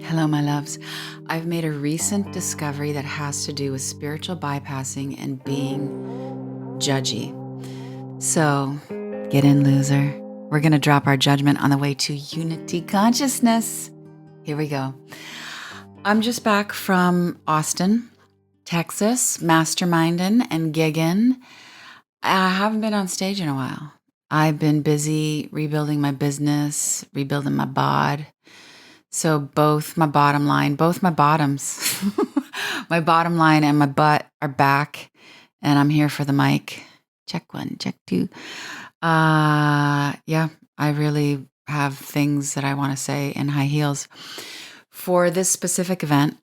Hello, my loves. I've made a recent discovery that has to do with spiritual bypassing and being judgy. So, get in, loser. We're going to drop our judgment on the way to unity consciousness. Here we go. I'm just back from Austin, Texas, masterminding and gigging. I haven't been on stage in a while. I've been busy rebuilding my business, rebuilding my bod. So both my bottom line, both my bottoms, my bottom line and my butt are back, and I'm here for the mic. Check one, check two. Yeah, I really have things that I want to say in high heels for this specific event,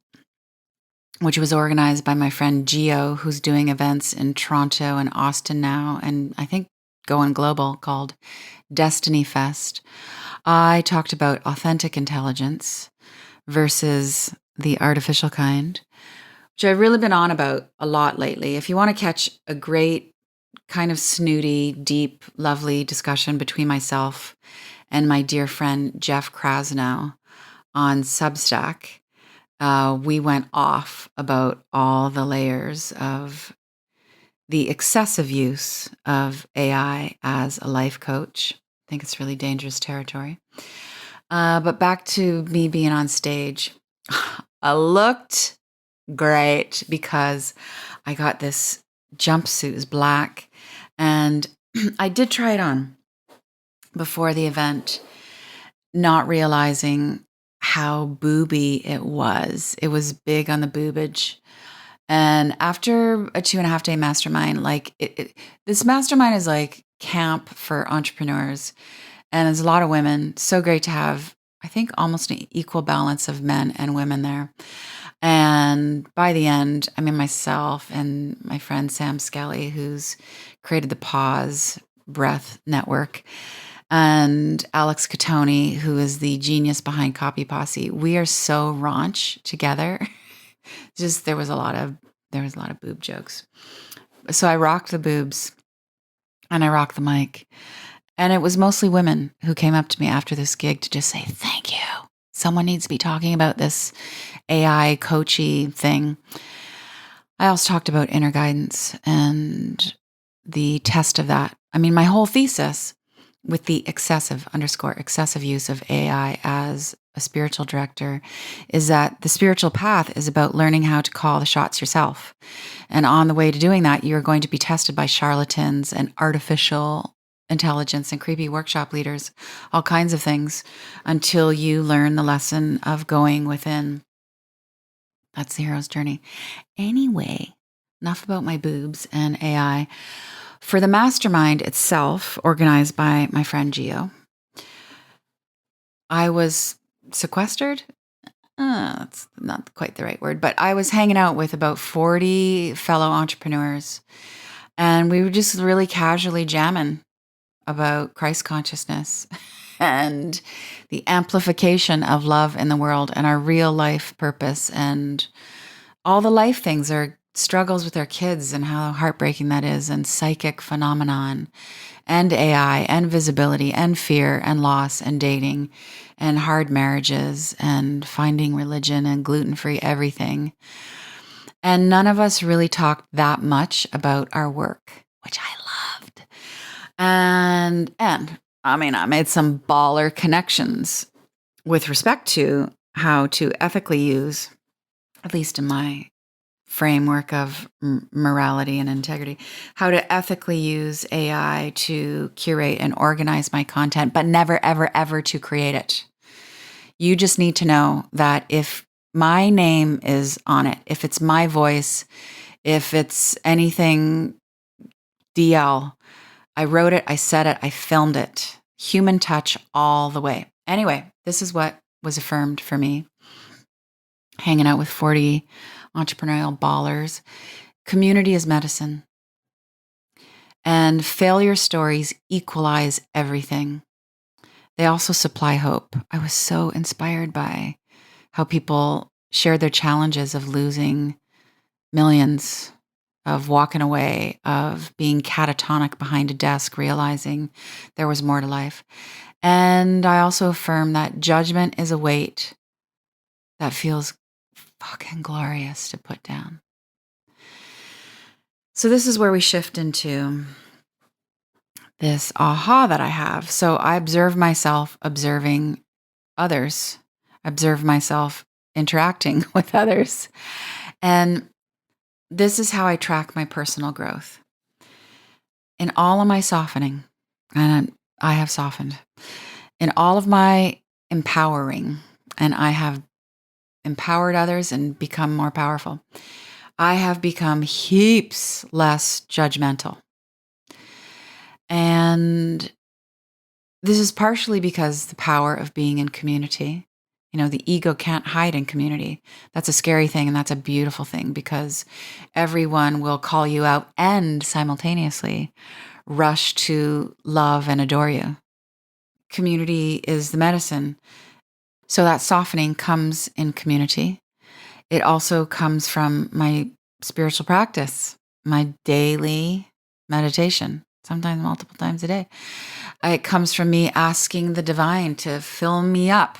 which was organized by my friend Gio, who's doing events in Toronto and Austin now, and I think going global, called Destiny Fest. I talked about authentic intelligence versus the artificial kind, which I've really been on about a lot lately. If you want to catch a great, kind of snooty, deep, lovely discussion between myself and my dear friend Jeff Krasnow on Substack, we went off about all the layers of the excessive use of AI as a life coach. I think it's really dangerous territory. But back to me being on stage. I looked great because I got this jumpsuit, it was black, and I did try it on before the event, not realizing how booby it was. It was big on the boobage. And after a 2.5-day mastermind, this mastermind is like camp for entrepreneurs. And there's a lot of women. So great to have, I think, almost an equal balance of men and women there. And by the end, I mean, myself and my friend Sam Skelly, who's created the Pause Breath Network, and Alex Catoni, who is the genius behind Copy Posse. We are so raunch together. Just there was a lot of boob jokes. So I rocked the boobs and I rocked the mic. And it was mostly women who came up to me after this gig to just say, thank you. Someone needs to be talking about this AI coachy thing. I also talked about inner guidance and the test of that. I mean, my whole thesis with the excessive use of AI as a spiritual director is that the spiritual path is about learning how to call the shots yourself. And on the way to doing that, you're going to be tested by charlatans and artificial intelligence and creepy workshop leaders, all kinds of things, until you learn the lesson of going within. That's the hero's journey. Anyway, enough about my boobs and AI. For the mastermind itself, organized by my friend Gio, I was sequestered. That's not quite the right word, but I was hanging out with about 40 fellow entrepreneurs, and we were just really casually jamming about Christ consciousness and the amplification of love in the world and our real life purpose and all the life things, our struggles with our kids and how heartbreaking that is, and psychic phenomenon and AI and visibility and fear and loss and dating and hard marriages and finding religion and gluten-free everything. And none of us really talked that much about our work, which I loved. And I mean, I made some baller connections with respect to how to ethically use, at least in my framework of morality and integrity, how to ethically use AI to curate and organize my content, but never, ever, ever to create it. You just need to know that if my name is on it, if it's my voice, if it's anything DL, I wrote it, I said it, I filmed it. Human touch all the way. Anyway, this is what was affirmed for me. Hanging out with 40 entrepreneurial ballers. Community is medicine. And failure stories equalize everything. They also supply hope. I was so inspired by how people shared their challenges of losing millions, of walking away, of being catatonic behind a desk, realizing there was more to life. And I also affirm that judgment is a weight that feels fucking glorious to put down. So this is where we shift into this aha that I have. So I observe myself observing others, observe myself interacting with others. And this is how I track my personal growth. In all of my softening, and I have softened, in all of my empowering, and I have empowered others and become more powerful, I have become heaps less judgmental. And this is partially because the power of being in community. The ego can't hide in community. That's a scary thing, and that's a beautiful thing, because everyone will call you out and simultaneously rush to love and adore you. Community is the medicine. So that softening comes in community. It also comes from my spiritual practice, my daily meditation, sometimes multiple times a day. It comes from me asking the divine to fill me up.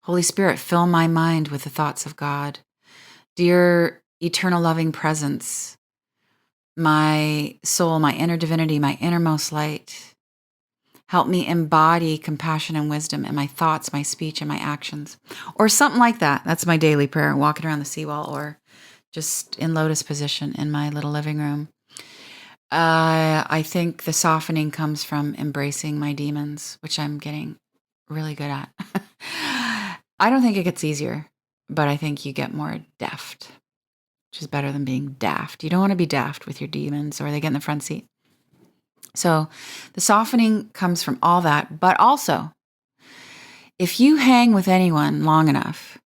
Holy Spirit, fill my mind with the thoughts of God. Dear eternal loving presence, my soul, my inner divinity, my innermost light, help me embody compassion and wisdom in my thoughts, my speech, and my actions. Or something like that. That's my daily prayer, walking around the seawall or just in lotus position in my little living room. I think the softening comes from embracing my demons, which I'm getting really good at. I don't think it gets easier, but I think you get more deft, which is better than being daft. You don't want to be daft with your demons, or they get in the front seat. So the softening comes from all that, but also, if you hang with anyone long enough,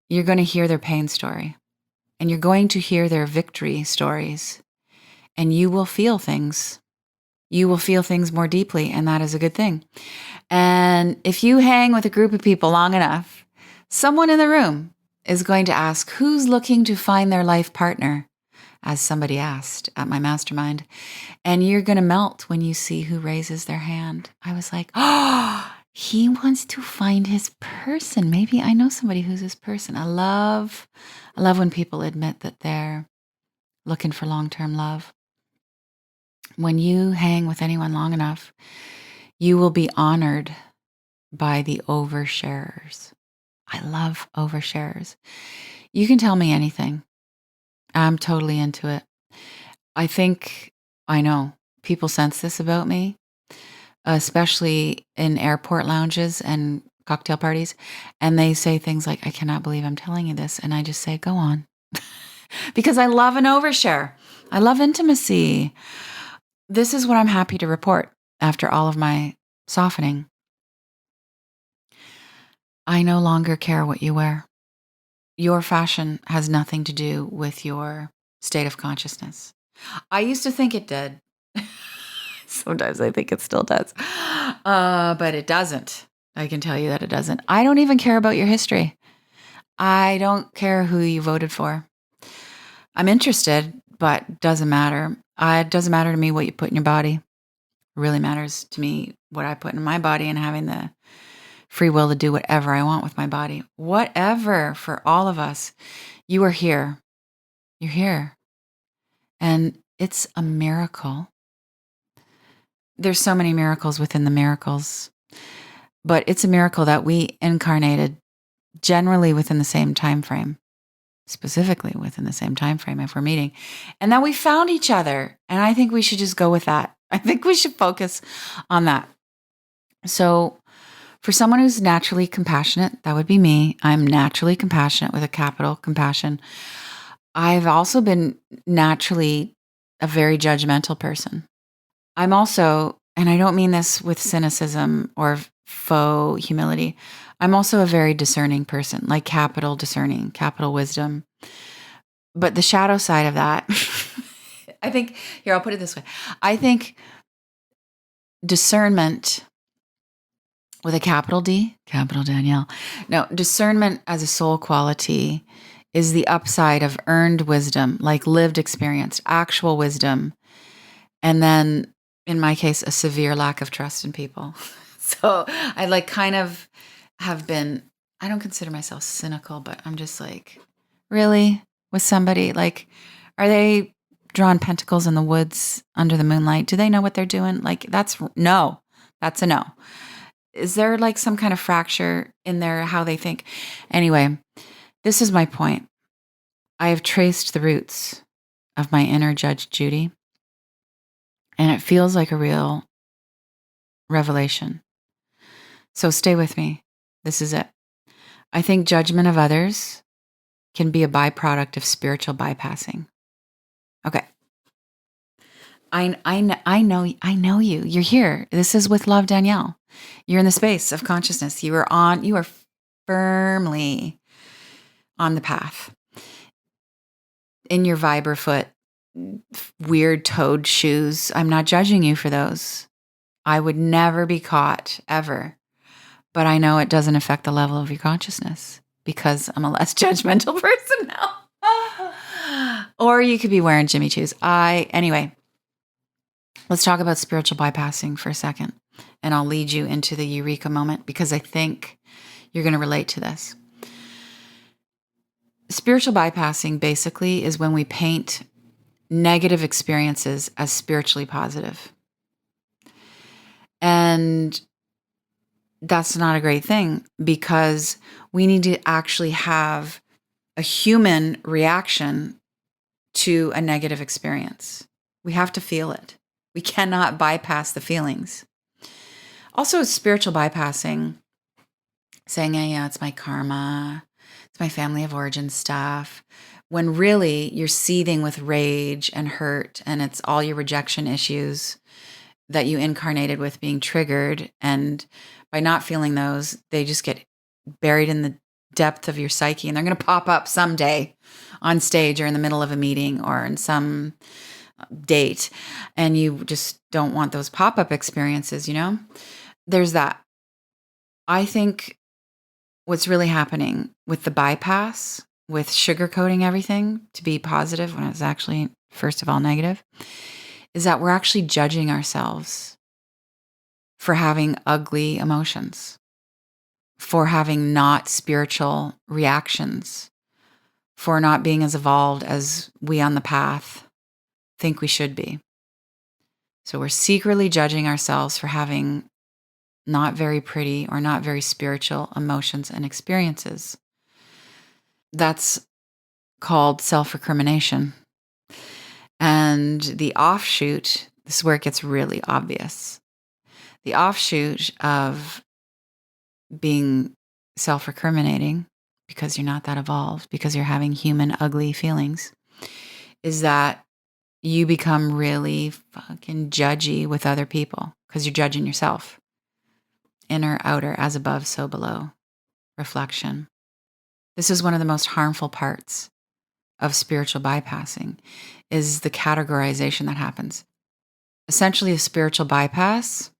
you're going to hear their pain story, and you're going to hear their victory stories, and you will feel things. You will feel things more deeply, and that is a good thing. And if you hang with a group of people long enough, someone in the room is going to ask, who's looking to find their life partner? As somebody asked at my mastermind. And you're going to melt when you see who raises their hand. I was like, oh, he wants to find his person. Maybe I know somebody who's his person. I love when people admit that they're looking for long-term love. When you hang with anyone long enough, you will be honored by the oversharers. I love oversharers. You can tell me anything. I'm totally into it. I know people sense this about me, especially in airport lounges and cocktail parties. And they say things like, I cannot believe I'm telling you this. And I just say, go on. Because I love an overshare. I love intimacy. This is what I'm happy to report after all of my softening. I no longer care what you wear. Your fashion has nothing to do with your state of consciousness. I used to think it did. Sometimes I think it still does. But it doesn't. I can tell you that it doesn't. I don't even care about your history. I don't care who you voted for. I'm interested, but it doesn't matter. It doesn't matter to me what you put in your body. It really matters to me what I put in my body, and having the free will to do whatever I want with my body. Whatever, for all of us. You are here. You're here. And it's a miracle. There's so many miracles within the miracles. But it's a miracle that we incarnated generally within the same time frame. Specifically within the same time frame if we're meeting. And that we found each other. And I think we should just go with that. I think we should focus on that. So for someone who's naturally compassionate, that would be me. I'm naturally compassionate with a capital compassion. I've also been naturally a very judgmental person. I'm also, and I don't mean this with cynicism or faux humility, I'm also a very discerning person, like capital discerning, capital wisdom. But the shadow side of that, I think, here, I'll put it this way. I think discernment with a capital D, capital Danielle. No, discernment as a soul quality is the upside of earned wisdom, like lived experience, actual wisdom. And then, in my case, a severe lack of trust in people. So I kind of have been I don't consider myself cynical, but I'm just like, really? With somebody, like, are they drawing pentacles in the woods under the moonlight? Do they know what they're doing? Like, that's a no. Is there like some kind of fracture in their how they think? Anyway, this is my point. I have traced the roots of my inner Judge Judy, and it feels like a real revelation. So stay with me. This is it. I think judgment of others can be a byproduct of spiritual bypassing. Okay. I know you. You're here. This is with Love, Danielle. You're in the space of consciousness. You are firmly on the path. In your Viberfoot, weird toed shoes. I'm not judging you for those. I would never be caught, ever. But I know it doesn't affect the level of your consciousness because I'm a less judgmental person now. Or you could be wearing Jimmy Choos. Anyway, let's talk about spiritual bypassing for a second. And I'll lead you into the eureka moment because I think you're going to relate to this. Spiritual bypassing basically is when we paint negative experiences as spiritually positive. And that's not a great thing because we need to actually have a human reaction to a negative experience. We have to feel it. We cannot bypass the feelings. Also, spiritual bypassing, saying, yeah, it's my karma, it's my family of origin stuff, when really you're seething with rage and hurt and it's all your rejection issues that you incarnated with being triggered. And by not feeling those, they just get buried in the depth of your psyche and they're going to pop up someday on stage or in the middle of a meeting or in some date. And you just don't want those pop-up experiences, There's that. I think what's really happening with the bypass, with sugarcoating everything to be positive when it's actually, first of all, negative, is that we're actually judging ourselves for having ugly emotions, for having not spiritual reactions, for not being as evolved as we on the path think we should be. So we're secretly judging ourselves for having not very pretty or not very spiritual emotions and experiences. That's called self-recrimination. And the offshoot, this is where it gets really obvious. The offshoot of being self-recriminating, because you're not that evolved, because you're having human ugly feelings, is that you become really fucking judgy with other people because you're judging yourself. Inner, outer, as above, so below. Reflection. This is one of the most harmful parts of spiritual bypassing, is the categorization that happens. Essentially, a spiritual bypass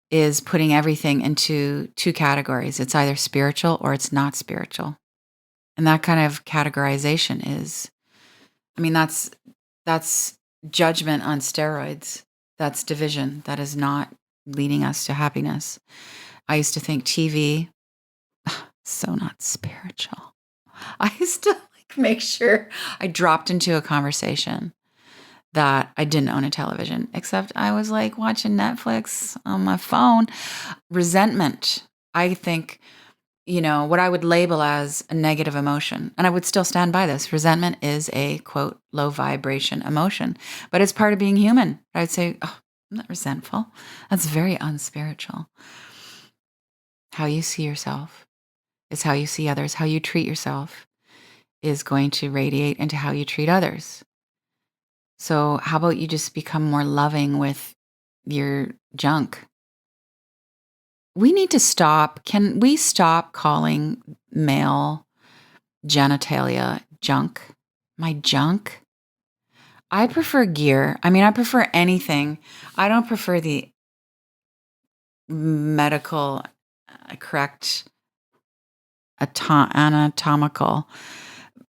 is putting everything into two categories. It's either spiritual or it's not spiritual. And that kind of categorization is, that's judgment on steroids. That's division. That is not leading us to happiness. I used to think TV, so not spiritual. I used to make sure I dropped into a conversation that I didn't own a television, except I was watching Netflix on my phone. Resentment, I think, what I would label as a negative emotion, and I would still stand by this. Resentment is a, quote, low vibration emotion, but it's part of being human. I'd say, I'm not resentful. That's very unspiritual. How you see yourself is how you see others. How you treat yourself is going to radiate into how you treat others. So how about you just become more loving with your junk? We need to stop. Can we stop calling male genitalia junk? My junk? I prefer gear. I prefer anything. I don't prefer the medical correct anatomical,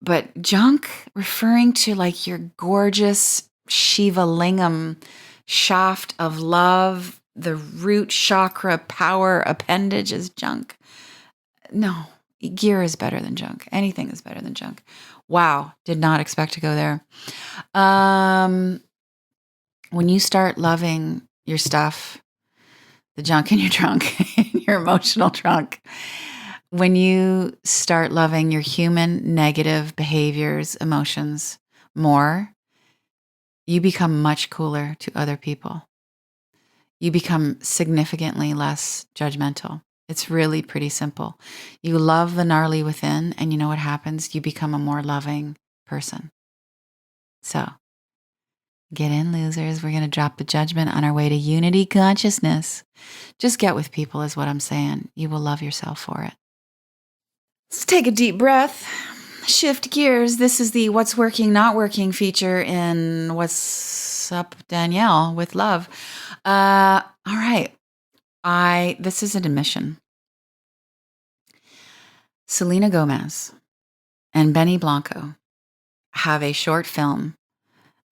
but junk referring to your gorgeous Shiva lingam shaft of love, the root chakra power appendage is junk. No, gear is better than junk. Anything is better than junk. Wow, did not expect to go there. When you start loving your stuff, the junk in your trunk, in your emotional trunk, when you start loving your human negative behaviors, emotions more, you become much cooler to other people. You become significantly less judgmental. It's really pretty simple. You love the gnarly within, and you know what happens? You become a more loving person. So, get in, losers. We're going to drop the judgment on our way to unity consciousness. Just get with people, is what I'm saying. You will love yourself for it. Let's take a deep breath. Shift gears. This is the what's working, not working feature in What's Up, Danielle, with love. All right. This is an admission. Selena Gomez and Benny Blanco have a short film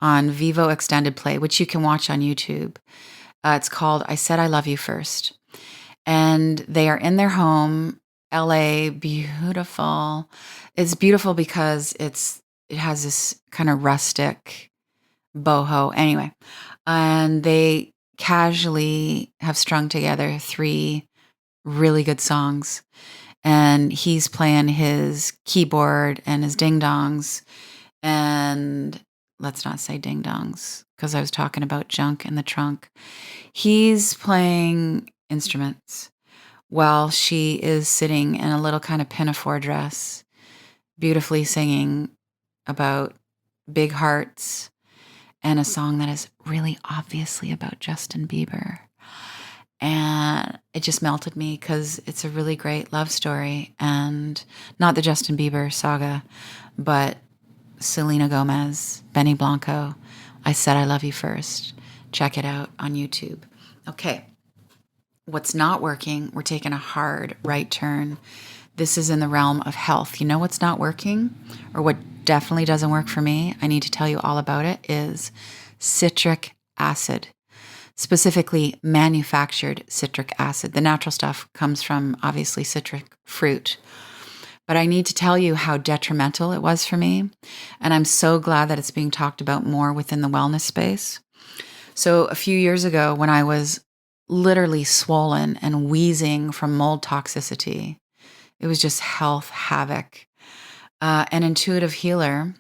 on Vivo Extended Play, which you can watch on YouTube. It's called I Said I Love You First. And they are in their home, LA, beautiful. It's beautiful because it has this kind of rustic boho. Anyway, and they casually have strung together 3 really good songs. And he's playing his keyboard and his ding-dongs. And let's not say ding-dongs, because I was talking about junk in the trunk. He's playing instruments while she is sitting in a little kind of pinafore dress, beautifully singing about big hearts and a song that is really obviously about Justin Bieber. And it just melted me because it's a really great love story, and not the Justin Bieber saga, but Selena Gomez, Benny Blanco, I Said I Love You First. Check it out on YouTube. Okay. What's not working, we're taking a hard right turn. This is in the realm of health. You know what's not working, or what definitely doesn't work for me? I need to tell you all about it, is citric acid. Specifically manufactured citric acid. The natural stuff comes from, obviously, citric fruit. But I need to tell you how detrimental it was for me. And I'm so glad that it's being talked about more within the wellness space. So a few years ago, when I was literally swollen and wheezing from mold toxicity, it was just health havoc. An intuitive healer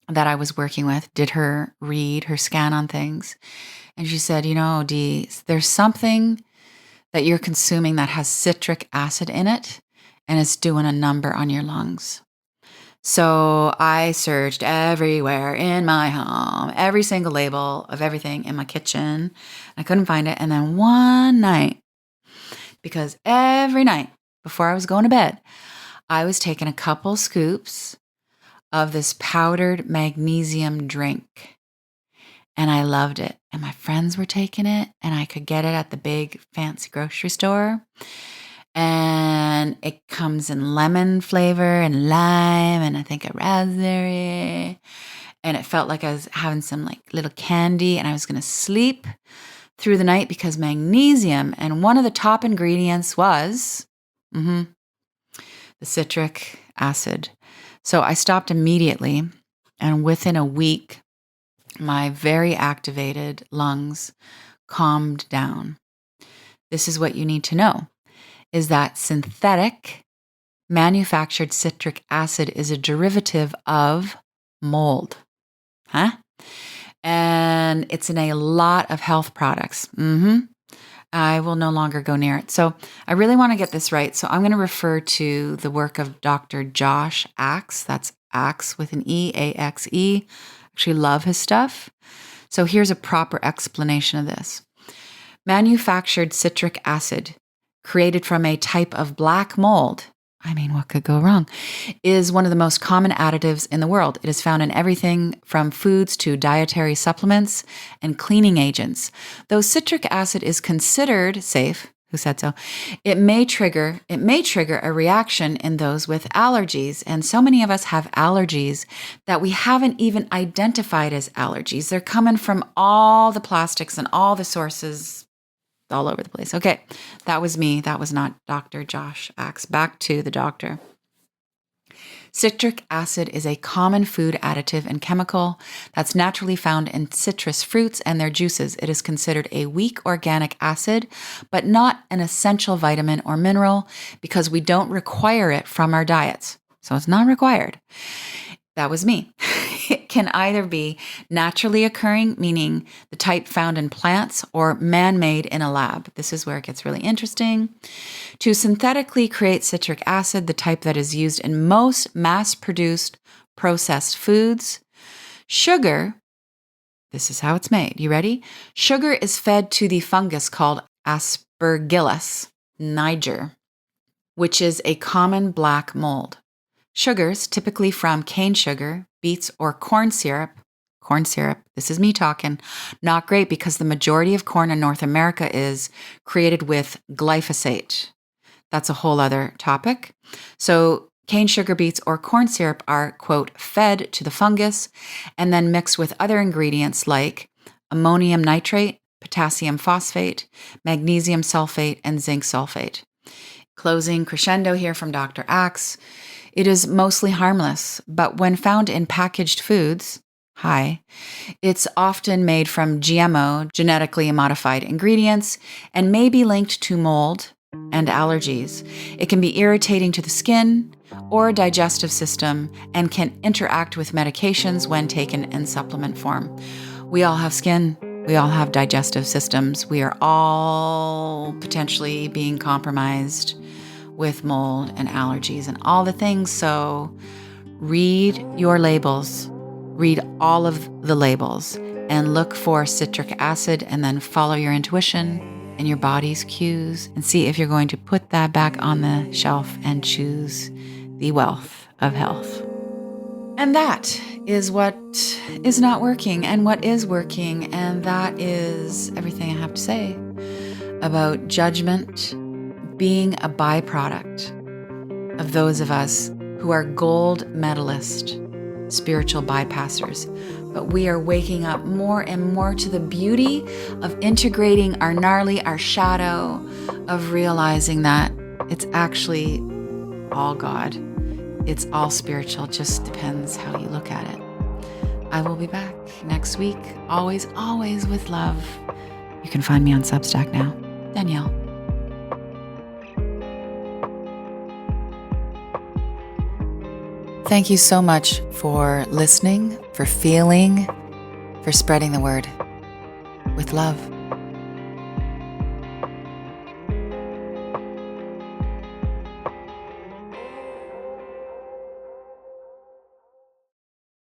that I was working with did her scan on things. And she said, Dee, there's something that you're consuming that has citric acid in it, and it's doing a number on your lungs. So I searched everywhere in my home, every single label of everything in my kitchen. I couldn't find it. And then one night, because every night before I was going to bed, I was taking a couple scoops of this powdered magnesium drink. And I loved it. And my friends were taking it, and I could get it at the big fancy grocery store. And it comes in lemon flavor and lime, and I think a raspberry. And it felt like I was having some like little candy, and I was going to sleep through the night because magnesium, and one of the top ingredients was the citric acid. So I stopped immediately, and within a week, my very activated lungs calmed down. This is what you need to know, is that synthetic manufactured citric acid is a derivative of mold. And it's in a lot of health products. I will no longer go near it. So I really want to get this right. So I'm going to refer to the work of Dr. Josh Axe. That's Axe with an E, A-X-E. Actually love his stuff. So here's a proper explanation of this. Manufactured citric acid, created from a type of black mold, I mean, what could go wrong, is one of the most common additives in the world. It is found in everything from foods to dietary supplements and cleaning agents. Though citric acid is considered safe, who said so, it may trigger a reaction in those with allergies. And so many of us have allergies that we haven't even identified as allergies. They're coming from all the plastics and all the sources all over the place. Okay, that was me. That was not Dr. Josh Axe. Back to the doctor. Citric acid is a common food additive and chemical that's naturally found in citrus fruits and their juices. It is considered a weak organic acid, but not an essential vitamin or mineral because we don't require it from our diets. So it's not required. That was me. It can either be naturally occurring, meaning the type found in plants, or man-made in a lab. This is where it gets really interesting. To synthetically create citric acid, the type that is used in most mass-produced processed foods. Sugar, this is how it's made. You ready? Sugar is fed to the fungus called Aspergillus niger, which is a common black mold. Sugars, typically from cane sugar, beets, or corn syrup, this is me talking, not great because the majority of corn in North America is created with glyphosate. That's a whole other topic. So cane sugar, beets, or corn syrup are, quote, fed to the fungus and then mixed with other ingredients like ammonium nitrate, potassium phosphate, magnesium sulfate, and zinc sulfate. Closing crescendo here from Dr. Axe. It is mostly harmless, but when found in packaged foods, it's often made from GMO, genetically modified ingredients, and may be linked to mold and allergies. It can be irritating to the skin or digestive system and can interact with medications when taken in supplement form. We all have skin. We all have digestive systems. We are all potentially being compromised with mold and allergies and all the things. So read your labels, read all of the labels, and look for citric acid, and then follow your intuition and your body's cues and see if you're going to put that back on the shelf and choose the wealth of health. And that is what is not working and what is working. And that is everything I have to say about judgment being a byproduct of those of us who are gold medalist spiritual bypassers. But we are waking up more and more to the beauty of integrating our gnarly, our shadow, of realizing that it's actually all God. It's all spiritual, just depends how you look at it. I will be back next week, always, always with love. You can find me on Substack now. Danielle. Thank you so much for listening, for feeling, for spreading the word. With love.